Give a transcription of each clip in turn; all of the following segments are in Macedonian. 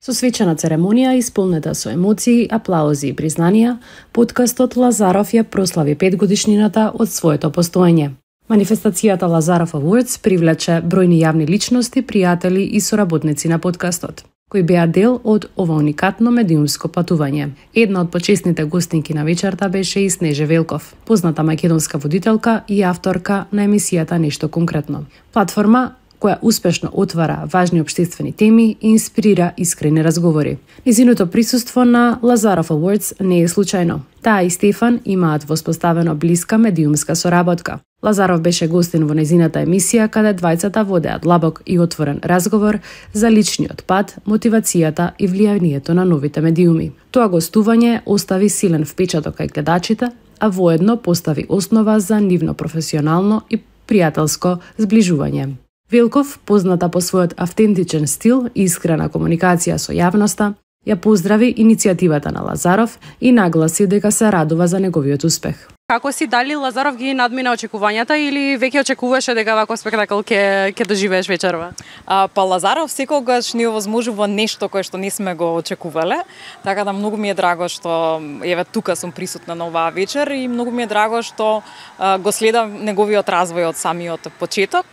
Со свечена церемонија, исполнета со емоции, аплаузи и признанија, подкастот Лазаров ја прослави 5-годишнината од своето постоење. Манифестацијата Лазаров Awards привлече бројни јавни личности, пријатели и соработници на подкастот, кои беа дел од ова уникатно медиумско патување. Една од почесните гостинки на вечерта беше и Снеже Велков, позната македонска водителка и авторка на емисијата Нешто конкретно. Платформа која успешно отвара важни општествени теми и инспирира искрени разговори. Низиното присуство на Лазаров Awards не е случајно. Таа и Стефан имаат воспоставено блиска медиумска соработка. Лазаров беше гостин во незината емисија, каде двајцата водеа длабок и отворен разговор за личниот пат, мотивацијата и влијанието на новите медиуми. Тоа гостување остави силен впечаток кај гледачите, а воедно постави основа за нивно професионално и пријателско зближување. Велков, позната по својот автентичен стил и искрена комуникација со јавноста, ја поздрави иницијативата на Лазаров и нагласи дека се радува за неговиот успех. Како си, дали Лазаров ги надмина очекувањата или веќе очекуваше дека ваков спектакл ќе доживееш вечерва? Па Лазаров секогаш ни овозможува нешто кое што не сме го очекувале, така да многу ми е драго што еве тука сум присутна на оваа вечер и многу ми е драго што го следам неговиот развој од самиот почеток.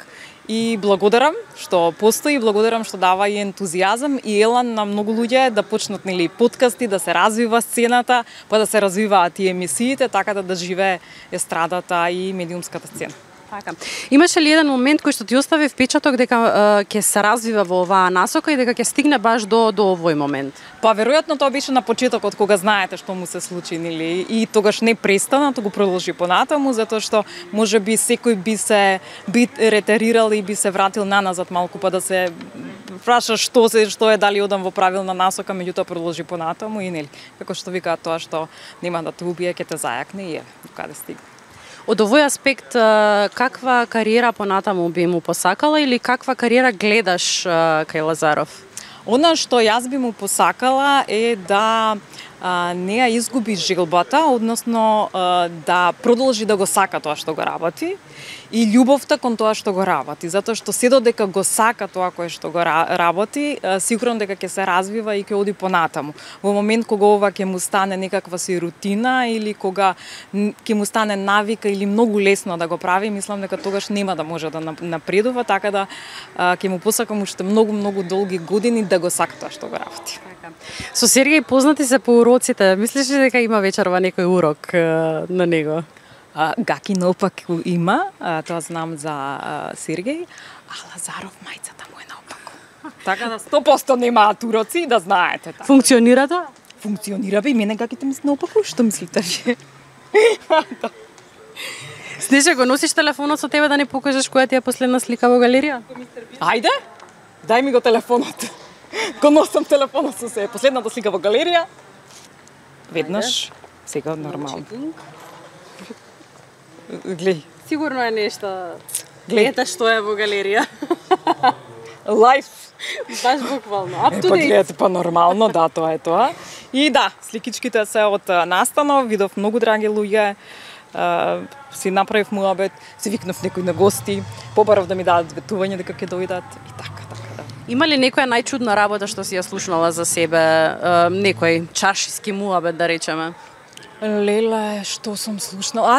И благодарам што постои, благодарам што дава и ентузијазам и елан на многу луѓе да почнат подкасти, да се развива сцената, па да се развиваат и емисиите, така да живее естрадата и медиумската сцена. Така. Имаше ли еден момент кој што ти остави впечаток дека ќе се развива во оваа насока и дека ќе стигне баш до овој момент? Па веројатно тоа беше на почетокот кога знаете што му се случи, нели, и тогаш не престана, туку продолжи понатаму, затоа што можеби секој би ретерирал и би се вратил наназад малку, па да се праша што е, дали одам во правилна насока, меѓутоа продолжи понатаму и нели, како што викаат тоа што нема да те убие, ќе те зајакне и каде стигна. Од овој аспект, каква кариера понатаму би му посакала или каква кариера гледаш кај Лазаров? Она што јас би му посакала е да не ја изгуби желбата, односно да продолжи да го сака тоа што го работи и љубовта кон тоа што го работи, затоа што се додека го сака тоа кое што го работи, сигурно дека ќе се развива и ќе оди понатаму. Во момент кога ова ќе му стане некаква си рутина или кога ќе му стане навика или многу лесно да го прави, мислам дека тогаш нема да може да напредува, така да ќе му посакам уште многу долги години да го сака тоа што го работи. Со Сергеј познати се по уроците. Мислиш ли дека има вечерва некој урок на него? Гаки наопаку има, тоа знам за Сергеј, а Лазаров мајцата му е наопаку. Така да 100% немаат уроци, да знаете. Така. Функционира тоа? Функционира и мене гаките ми се наопаку, што мислите ви? Снеже, го носиш телефонот со тебе да не покажеш која ти е последна слика во галерија? Ајде, дај ми го телефонот. Го носам телефонот со себе. Последната слика во галерија. Веднаш, сега нормално. Глеј. Сигурно е нешто. Гледате што е во галерија. Лайф. Баш буквално. Up to Па date. гледате, па нормално, да, тоа е тоа. И да, сликичките се од настанов, видов многу драги луѓе. Си направив муабет, си викнав некои на гости, побарав да ми дадат ветување дека ќе дојдат и така. Има ли некоја најчудна работа што си ја слушнала за себе, некој чаршиски муабет да речеме? Леле, што сум слушнала?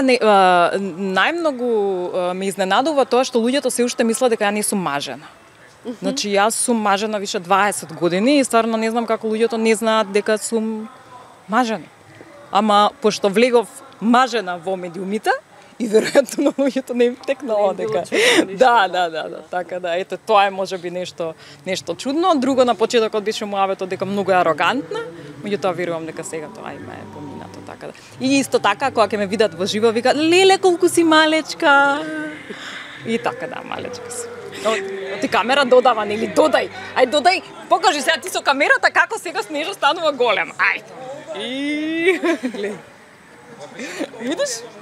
Најмногу ме изненадува тоа што луѓето се уште мислат дека ја не сум мажена. Значи јас сум мажена више 20 години и стварно не знам како луѓето не знаат дека сум мажена. Ама пошто влегов мажена во медиумите, и веројатно луѓето не им текнало дека. Да, така да, ете тоа е можеби нешто чудно. Друго на почетокот беше муабетот дека многу е арогантна, меѓутоа верувам дека сега тоа има е поминато, така да. И исто така кога ќе ме видат во живо викаат леле колку си малечка. И така да, малечка си. Ти камера додава, нели додај. Ај додај, покажи сега ти со камерата како сега Снежа станува голема. Ајде. И гледај. Видиш?